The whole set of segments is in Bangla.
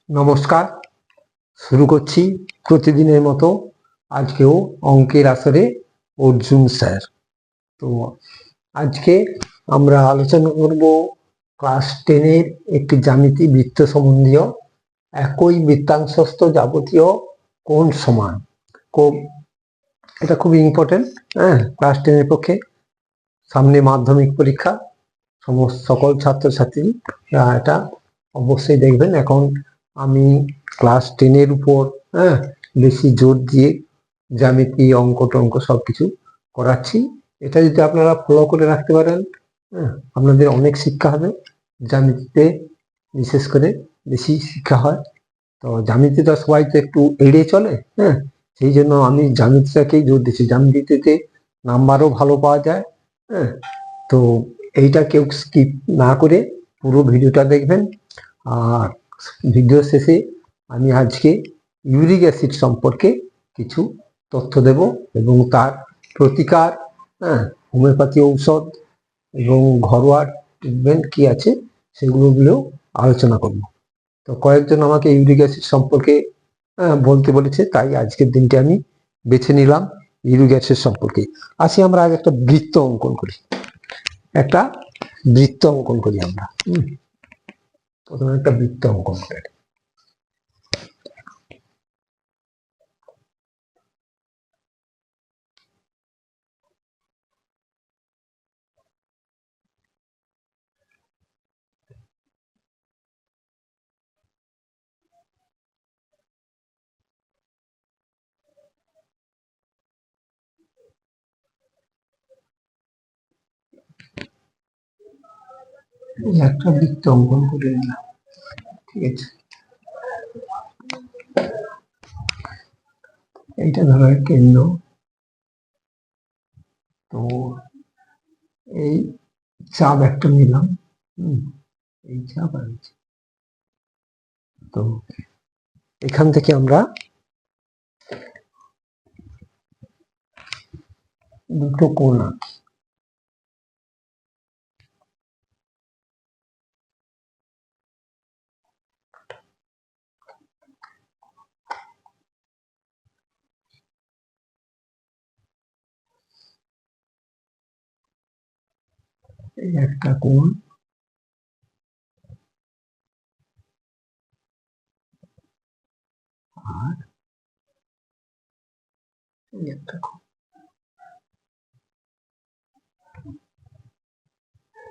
নমস্কার, শুরু করছি প্রতিদিনের মতো। আজকেও অঙ্কের আসরে অর্জুন স্যার। তো আজকে আমরা আলোচনা করব ক্লাস 10-এর একটি জ্যামিতি বৃত্ত সম্বন্ধীয় একই বৃত্তাংশস্থ যাবতীয় কোণ সমান। এটা খুবই ইম্পর্টেন্ট, ক্লাস 10-এর পক্ষে। সামনে মাধ্যমিক পরীক্ষা, সকল ছাত্রছাত্রী এটা অবশ্যই দেখবেন। এখন আমি ক্লাস 10-এর উপর বেশি জোর দিয়ে জ্যামিতি, অঙ্ক টঙ্ক সবকিছু করাচ্ছি। এটা যদি আপনারা ফলো করে রাখতে পারেন, আপনাদের অনেক শিক্ষা হবে। জ্যামিতিতে বিশেষ করে বেশি শিক্ষা হয়। তো জ্যামিতিটা সবাই তো একটু এড়িয়ে চলে, সেই জন্য আমি জ্যামিতিটাকেই জোর দিচ্ছি। জ্যামিতিতে নাম্বারও ভালো পাওয়া যায়। তো এইটা কেউ স্কিপ না করে পুরো ভিডিওটা দেখবেন। আর ভিডিও শেষে আমি আজকে ইউরিক অ্যাসিড সম্পর্কে কিছু তথ্য দেব এবং তার প্রতিকার, হোমিওপ্যাথি ঔষধ এবং ঘরোয়া ট্রিটমেন্ট কি আছে সেগুলোও আলোচনা করব। তো কয়েকজন আমাকে ইউরিক অ্যাসিড সম্পর্কে বলতে বলেছে, তাই আজকের দিনটি আমি বেছে নিলাম ইউরিক অ্যাসিড সম্পর্কে। আসি আমরা আগে একটা বৃত্ত অঙ্কন করি। আমরা প্রথমে একটা বৃত্ত অঙ্কন করি। একটা বৃত্ত অঙ্কন করে নিলাম, ঠিক আছে। এইটা ধরো কেন্দ্র। তো এই চাপ একটা নিলাম, এই চাপ আর তো এখান থেকে আমরা দুটো কোণ আঁকি। এই একটা কোণ, আর এই একটা কোণ।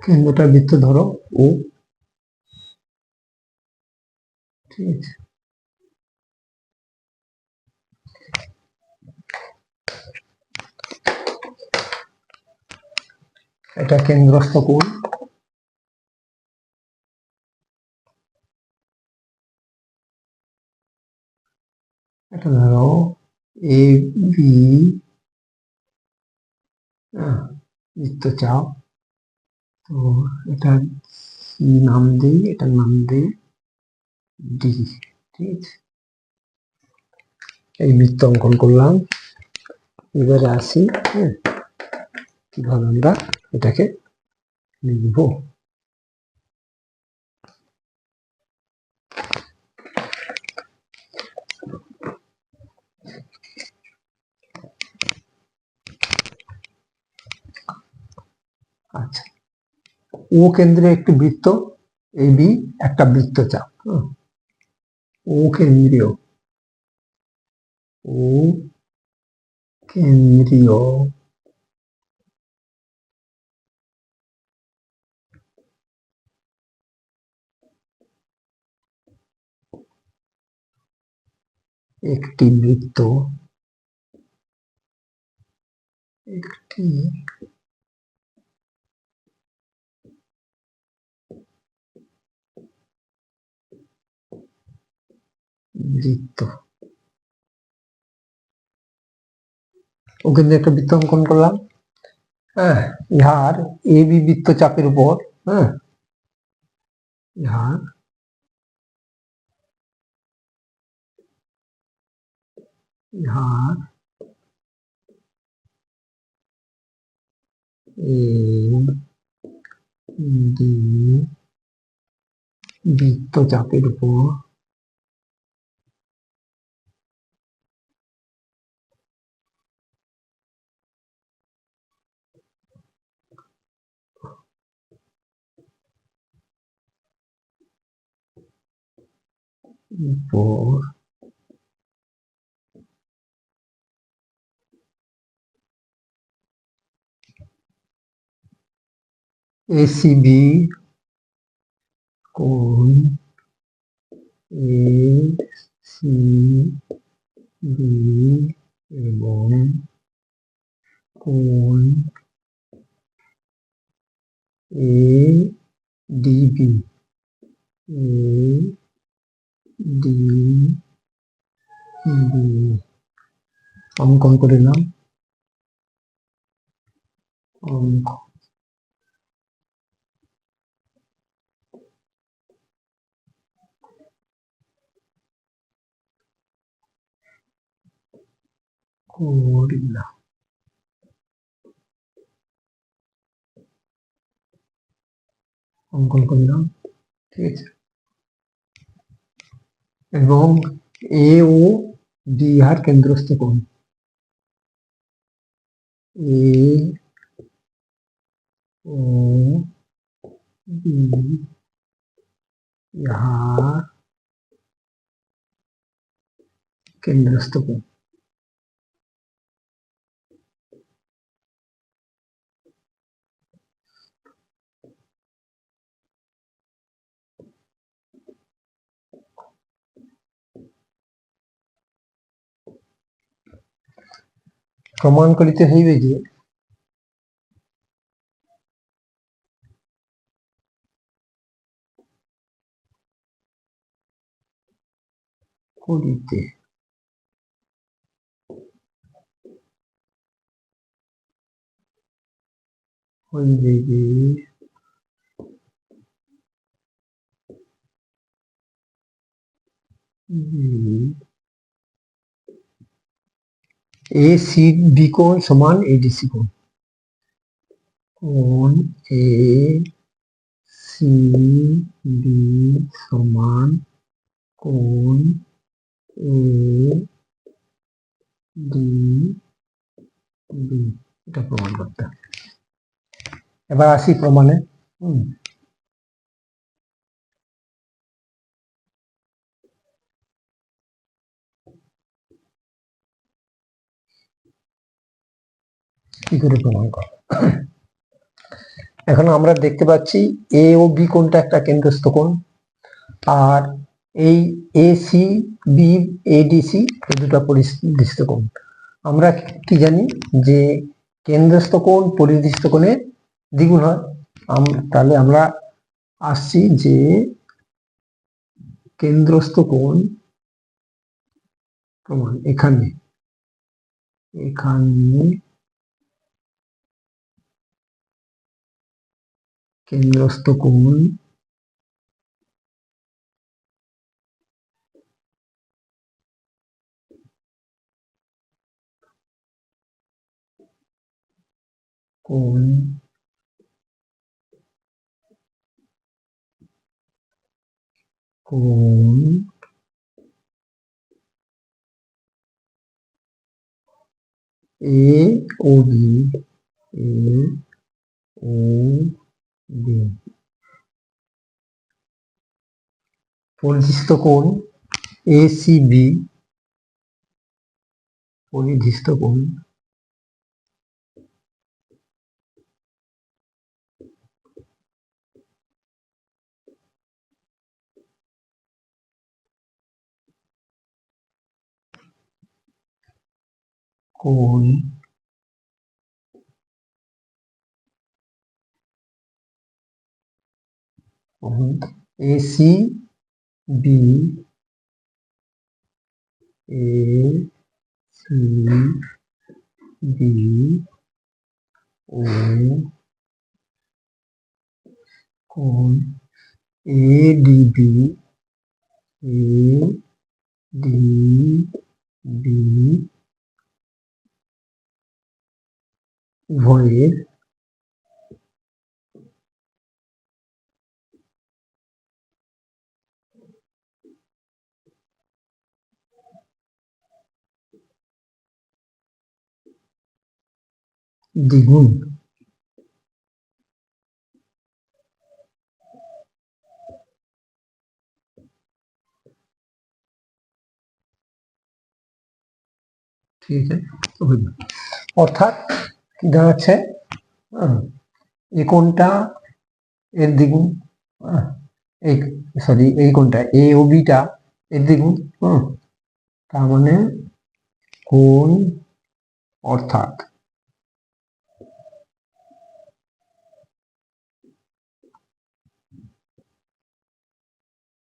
কেন্দ্রটা বৃত্ত ধরো ও, ঠিক আছে। এটা কেন্দ্রস্থ কোণ। এটা ধরো এ বি বৃত্তচাপ। তো এটা সি নাম দিই, এটার নাম দিই ডি, ঠিক আছে। এই বৃত্ত অঙ্কন করলাম। এবারে আসি কিভাবে আমরা এটাকে লিখব। আচ্ছা, ও কেন্দ্রে একটি বৃত্ত, এ বি একটা বৃত্তচাপ। ও কেন্দ্রীয়, ও কেন্দ্রীয় একটি বৃত্ত, একটি বৃত্ত। ও কেন্দ্রে একটা বৃত্ত অঙ্কন করলাম। ইহার এ বি বৃত্তচাপের উপর, ইহার ইহার এ বি বৃত্তচাপের উপর উপর এসিবি কোণ এ সি বি এবং কোণ A DB A D B অঙ্কন করে নাম অঙ্ক করিলাম অঙ্কন করলাম, ঠিক আছে। এবং এ ও ডি ইহার কেন্দ্রস্থ কোণ, এ ও ডি ইহার কেন্দ্রস্থ কোণ। প্রমাণ করিতে হইবে যে করিতে হইবে যে এ সি বি কোণ সমান এডিসি কোণ, কোণ এ সি বি সমান কোণ এ ডি বি, এটা প্রমাণ করতে হবে। এবার আসি প্রমাণে। কি করে প্রমাণ কর, এখন আমরা দেখতে পাচ্ছি এ ও বি কোণটা একটা কেন্দ্রস্থ কোণ, আর এই এ সি বি এডিসি এই দুটো পরিদৃষ্ট কোণ। আমরা কি জানি যে কেন্দ্রস্থ কোণ পরিদৃষ্ট কোণের দ্বিগুণ হয়। তাহলে আমরা আসছি যে কেন্দ্রস্থ কোণ প্রমাণ এখানে এখানে কেন্দ্রস্থ কোণ কোণ কোণ এ ও বি এ ও বি পরিদৃষ্ট কোণ এ সি বি পরিদৃষ্ট কোণ কোণ A C B A C B ও কোণ A DB A D B উভয়ের দ্বিগুণ। ঠিক আছে, অর্থাৎ কি দাঁড়াচ্ছে, এই কোণটা এর দ্বিগুণ, এই সরি এই কোণটা এ ও বিটা এর দ্বিগুণ, তার মানে কোণ অর্থাৎ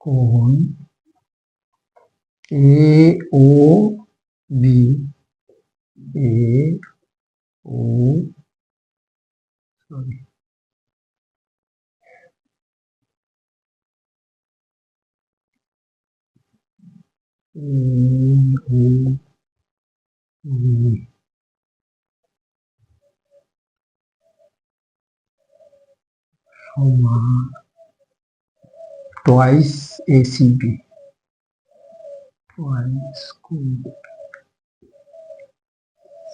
কোণ এ ও বি, এ ও সরি সমান twice ACB, twice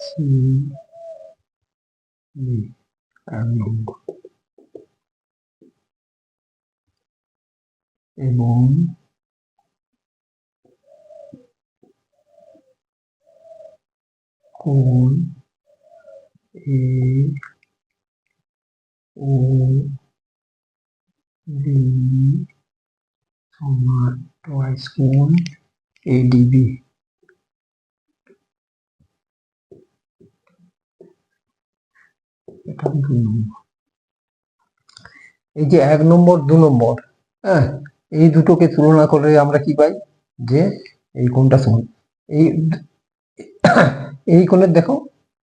CB এক নম্বর, এবং কোণ এ ও বি সমান twice কোণ ADB। এটা 2 নম্বর। এই যে 1 নম্বর 2 নম্বর, হ্যাঁ, এই দুটোকে তুলনা করে আমরা কি পাই, যে এই কোণটা সমান এই কোণের দেখো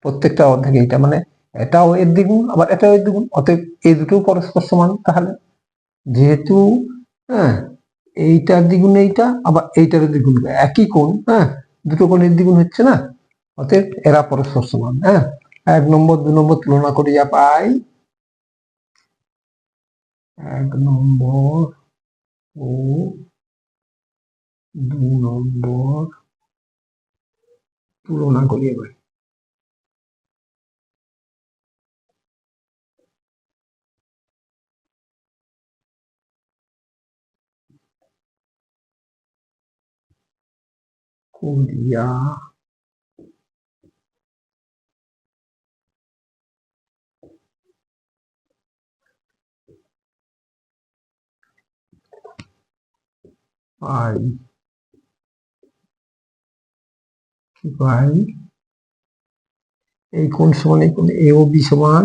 প্রত্যেকটা অর্ধেক, এইটা মানে এটাও এর দ্বিগুণ আবার এটাও এর দ্বিগুণ, অতএব এই দুটো পরস্পর সমান। তাহলে যেহেতু হ্যাঁ এইটার দ্বিগুণ এইটা, আবার এইটার দ্বিগুণ, একই কোণ, হ্যাঁ, দুটো কোণের দ্বিগুণ হচ্ছে না, অতএব এরা পরস্পর সমান। 1 নম্বর 2 নম্বর তুলনা করে যা পাই, 1 নম্বর ও 2 নম্বর তুলনা করি এবার। করিয়া পাই, কি পাই, এই কোণ সমান এই কোণ এ ও বি সমান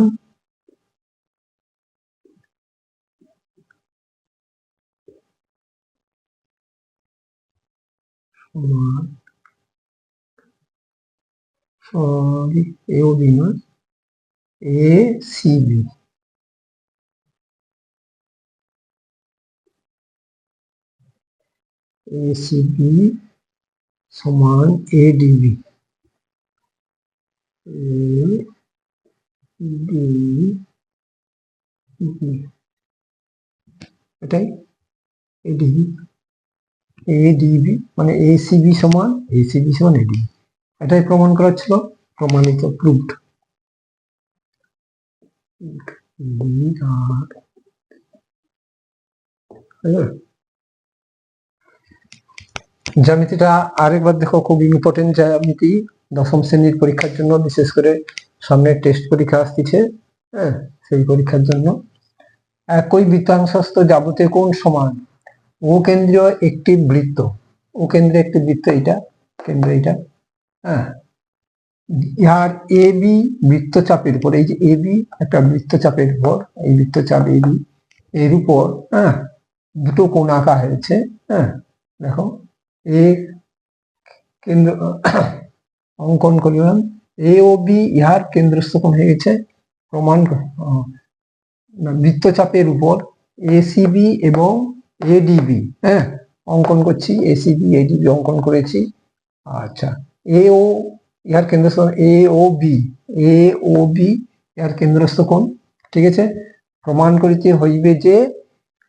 সমান সরি এ ও বি নয়, A C B, A C B সমান এ ডিবি, এটাই এডিবি, এডিবি মানে এসিবি সমান এসিবি সমান এডিবি, এটাই প্রমাণ করা ছিল, প্রমাণিত, প্রুভড। জ্যামিতিটা আরেকবার দেখো, খুব ইম্পর্টেন্ট জ্যামিতি, দশম শ্রেণীর পরীক্ষার জন্য, বিশেষ করে সামনে টেস্ট পরীক্ষা আসতেছে, হ্যাঁ, সেই পরীক্ষার জন্য। একই বৃত্তাংশস্থ যাবতীয় কোণ সমান ও কেন্দ্রীয় একটি বৃত্ত, ও কেন্দ্রে একটি বৃত্ত, এইটা কেন্দ্র এইটা, হ্যাঁ, ইহার এ বি বৃত্তচাপের উপর, এই যে এ বি একটা বৃত্তচাপের উপর, এই বৃত্তচাপ এ বি এর উপর, হ্যাঁ, দুটো কোণ আঁকা হয়েছে, হ্যাঁ, দেখো এ কেন্দ্র অঙ্কন করলাম, এ ও বি ইহার কেন্দ্রস্থ কোণ হয়ে গেছে, প্রমাণ বৃত্তচাপের উপর এসিবি এবং এডিবি, হ্যাঁ, অঙ্কন করছি, এসিবি এডিবি অঙ্কন করেছি। আচ্ছা, এ ও ইহার কেন্দ্রস্থ এ ও বি, এ ও বি ইহার কেন্দ্রস্থ কোণ, ঠিক আছে, প্রমাণ করিতে হইবে যে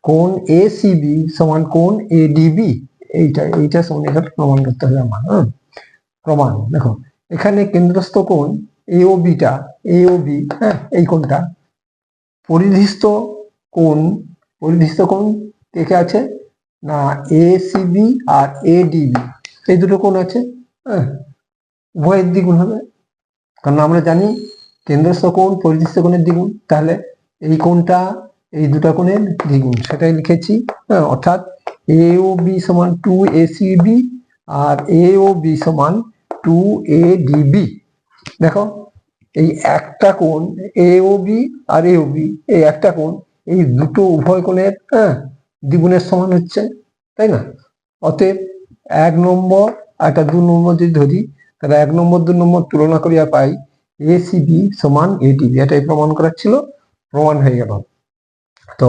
কোণ এ সিবি সমান কোণ এডিবি, এইটা সমান, এটা প্রমাণ করতে হবে আমার। প্রমাণ দেখো, এখানে কেন্দ্রস্থ কোণ এ ও বিটা, এ ও বি, হ্যাঁ, এই কোণটা, পরিধিস্থ কোণ, পরিধিস্থ কোণ দেখে আছে না, এ সিবি আর এ ডিবি, এই দুটো কোণ আছে, হ্যাঁ, উভয়ের দ্বিগুণ হবে, কারণ আমরা জানি কেন্দ্রস্থ কোণ পরিধিস্থ কোণের দ্বিগুণ, তাহলে এই কোণটা এই দুটা কোণের দ্বিগুণ, সেটাই লিখেছি। হ্যাঁ, অর্থাৎ এ ও বি সমান 2ACB আর এ ও বি সমান 2ADB। দেখো এই একটা কোণ এ ও বি আর এ ও বি, এই একটা কোণ এই দুটো উভয় কোণের দ্বিগুণের সমান হচ্ছে, তাই না? অতএব 1 নম্বর আর 2 নম্বর যদি ধরি, তাহলে 1 নম্বর 2 নম্বর তুলনা করিয়া পাই এসিবি সমান এডিবি। এটাই প্রমাণ করার ছিল, প্রমাণ হয়ে গেল। তো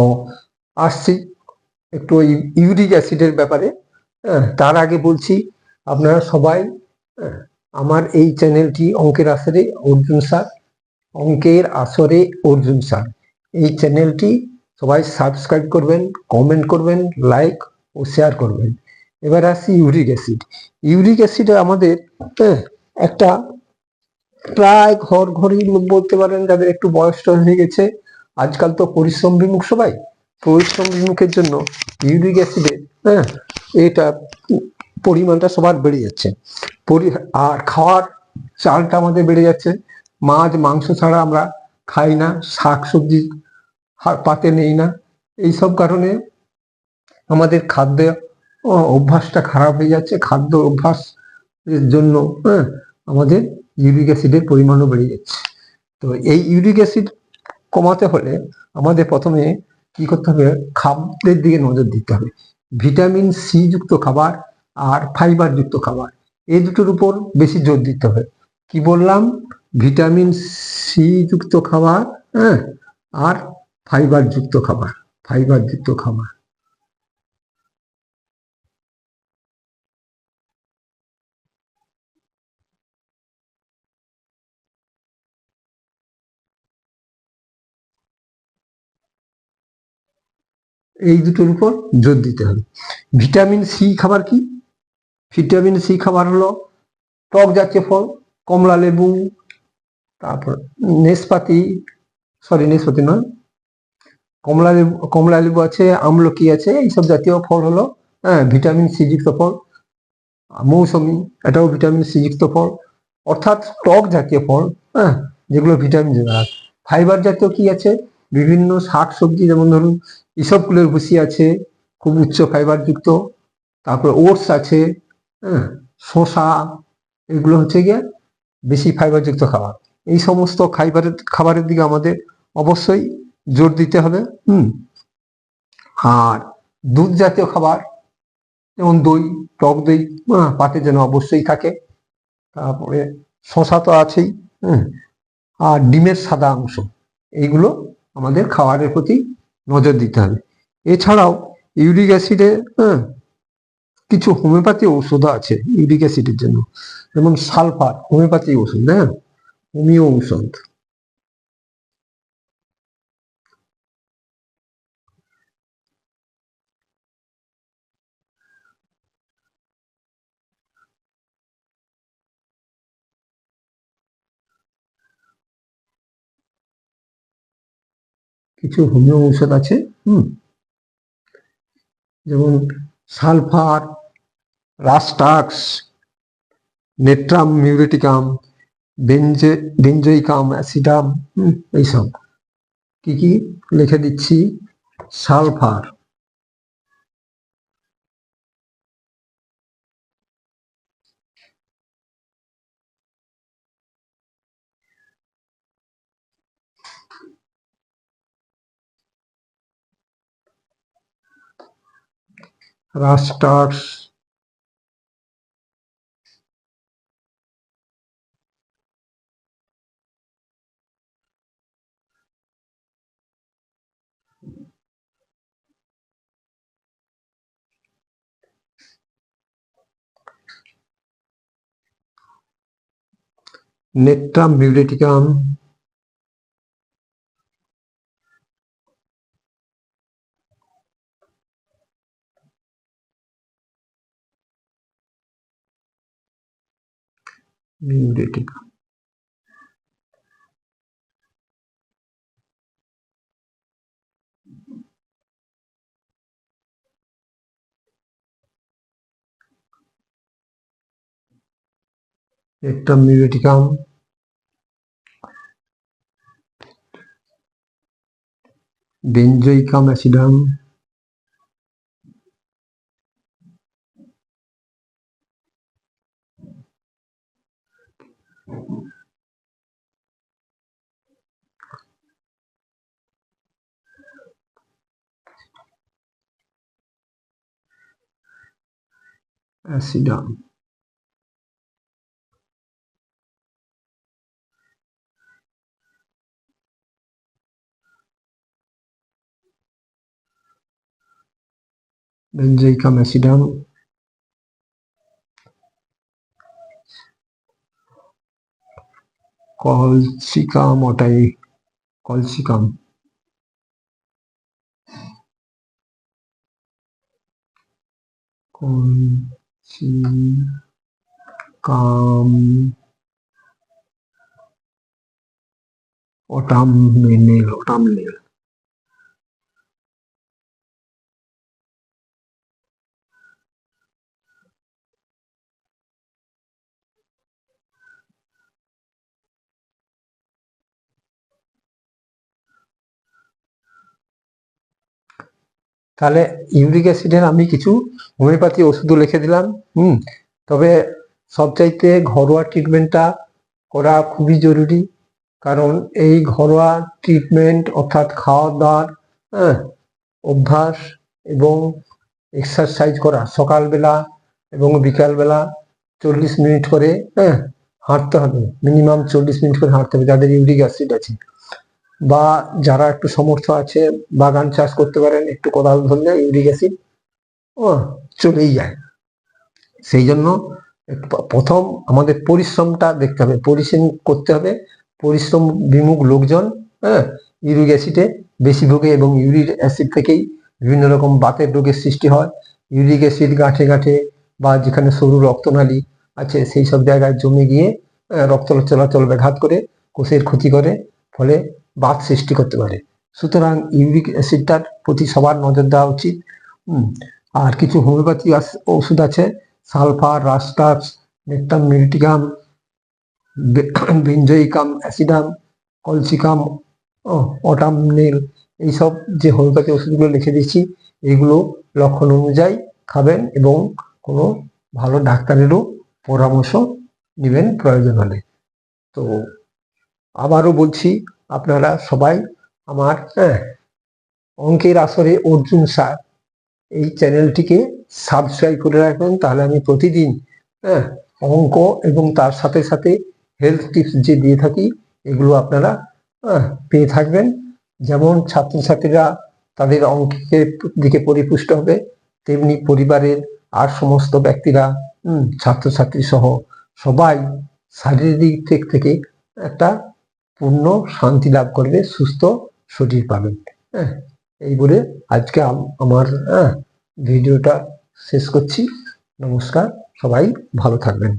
আসছি একটু ওই ইউরিক অ্যাসিডের ব্যাপারে। তার আগে বলছি, আপনারা সবাই আমার এই চ্যানেলটি অঙ্কের আসরে অর্জুন স্যার, অঙ্কের আসরে অর্জুন স্যার, এই চ্যানেলটি সবাই সাবস্ক্রাইব করবেন, কমেন্ট করবেন, লাইক ও শেয়ার করবেন। এবার আসি ইউরিক অ্যাসিড। ইউরিক অ্যাসিড আমাদের একটা প্রায় ঘর ঘরেই বলতে পারেন, যাদের একটু বয়স হয়ে গেছে, আজকাল তো পরিশ্রম বিমুখ সবাই, পরিশ্রম বিমুখের জন্য ইউরিক অ্যাসিডের এটা পরিমাণটা সবার বেড়ে যাচ্ছে। আর খাওয়ার চালটা আমাদের বেড়ে যাচ্ছে। মাছ মাংস ছাড়া আমরা খাই না, শাক সবজি পাতে নেই না। এইসব কারণে আমাদের খাদ্য অভ্যাসটা খারাপ হয়ে যাচ্ছে। খাদ্য অভ্যাস এর জন্য আমাদের ইউরিক অ্যাসিডের পরিমাণও বেড়ে যাচ্ছে। তো এই ইউরিক অ্যাসিড কমাতে হলে আমাদের প্রথমে কি করতে হবে, খাদ্যের দিকে নজর দিতে হবে। ভিটামিন সি যুক্ত খাবার আর ফাইবার যুক্ত খাবার, এই দুটোর উপর বেশি জোর দিতে হবে। কি বললাম? ভিটামিন সি যুক্ত খাবার, আর ফাইবার যুক্ত খাবার, ফাইবার যুক্ত খাবার। এই দুটোর উপর জোর দিতে হবে। ভিটামিন সি খাবার কি? ভিটামিন সি খাবার হলো টক জাতীয় ফল, কমলা লেবু, তারপর নেসপাতি, নেসপাতি নয়, কমলা লেবু আছে, আমলকি আছে, এইসব জাতীয় ফল হলো ভিটামিন সি যুক্ত ফল। মৌসুমী, এটাও ভিটামিন সি যুক্ত ফল। অর্থাৎ টক জাতীয় ফল, যেগুলো ভিটামিন আছে। ফাইবার জাতীয় কি আছে? বিভিন্ন শাক সবজি, যেমন ধরুন ইসবগুলের ভুসি আছে, খুব উচ্চ ফাইবার যুক্ত। তারপরে ওটস আছে, শসা, এগুলো হচ্ছে গিয়ে বেশি ফাইবার যুক্ত খাবার। এই সমস্ত খাবারের দিকে আমাদের অবশ্যই জোর দিতে হবে। আর দুধ জাতীয় খাবার, যেমন দই, টক দই পাতে যেন অবশ্যই থাকে। তারপরে শশা তো আছেই, আর ডিমের সাদা অংশ, এইগুলো আমাদের খাবারের প্রতি নজর দিতে হবে। এছাড়াও ইউরিক অ্যাসিডে কিছু হোমিওপ্যাথি ঔষধ আছে ইউরিক অ্যাসিডের জন্য, যেমন সালফার, হোমিওপ্যাথি ওষুধ, হোমিও ঔষধ। কিছু হোমিও ঔষধ আছে, যেমন sulphur, rhus tox, natrum muriaticum, benzoicum acidum, এইসব। কি কি লিখে দিচ্ছি? Sulphur, rhus tox, natrum muriaticum, muriaticum. Natrum muriaticum, benzoicum acidum, acidum, benzoicum acidum, colchicum ওটাই, কলসিকাম, কলসিকাম, ওটামনেল, ওটামনেল, তাহলে ইউরিক অ্যাসিডের আমি কিছু হোমিওপ্যাথি ওষুধও লিখে দিলাম। তবে সবচাইতে ঘরোয়া ট্রিটমেন্টটা করা খুবই জরুরি, কারণ এই ঘরোয়া ট্রিটমেন্ট অর্থাৎ খাওয়া দাওয়ার অভ্যাস এবং এক্সারসাইজ করা, সকালবেলা এবং বিকালবেলা 40 মিনিট করে হাঁটতে হবে, মিনিমাম 40 মিনিট করে হাঁটতে হবে যাদের ইউরিক অ্যাসিড আছে, বা যারা একটু সমর্থ আছে বাগান চাষ করতে পারেন, একটু কোদাল ধরলে ইউরিক অ্যাসিড চলেই যায়। সেই জন্য প্রথম আমাদের পরিশ্রমটা দেখতে হবে, পরিশ্রম করতে হবে। পরিশ্রম বিমুখ লোকজন ইউরিক অ্যাসিডে বেশি ভোগে, এবং ইউরিক অ্যাসিড থেকেই বিভিন্ন রকম বাতের রোগের সৃষ্টি হয়। ইউরিক অ্যাসিড গাঁঠে গাঁঠে বা যেখানে সরু রক্তনালী আছে সেই সব জায়গায় জমে গিয়ে রক্ত চলাচল ব্যাঘাত করে, কোষের ক্ষতি করে, ফলে বাত সৃষ্টি করতে পারে। সুতরাং ইউরিক অ্যাসিডটার প্রতি সবার নজর দেওয়া উচিত। আর কিছু হোমিওপ্যাথি ওষুধ আছে, sulphur, Rhus tox, নেকটাম muriaticum, benzoicum acidum, কলসিকাম, ওটামনেল, এইসব যে হোমিওপ্যাথি ওষুধগুলো লিখে দিচ্ছি এগুলো লক্ষণ অনুযায়ী খাবেন, এবং কোনো ভালো ডাক্তারেরও পরামর্শ নেবেন প্রয়োজন হলে। তো আবারও বলছি, আপনারা সবাই আমার অঙ্কের আসরে অর্জুন স্যার এই চ্যানেলটিকে সাবস্ক্রাইব করে রাখবেন, তাহলে আমি প্রতিদিন অঙ্ক এবং তার সাথে সাথে হেলথ টিপস যে দিয়ে থাকি এগুলো আপনারা পেয়ে থাকবেন। যেমন ছাত্রছাত্রীরা তাদের অঙ্কের দিকে পরিপুষ্ট হবে, তেমনি পরিবারের আর সমস্ত ব্যক্তিরা, ছাত্রছাত্রী সহ সবাই শারীরিক দিক থেকে একটা পূর্ণ শান্তি লাভ করবে, সুস্থ শরীর পাবেন। এই বলে আজকে আমার ভিডিওটা শেষ করছি। নমস্কার, সবাই ভালো থাকবেন।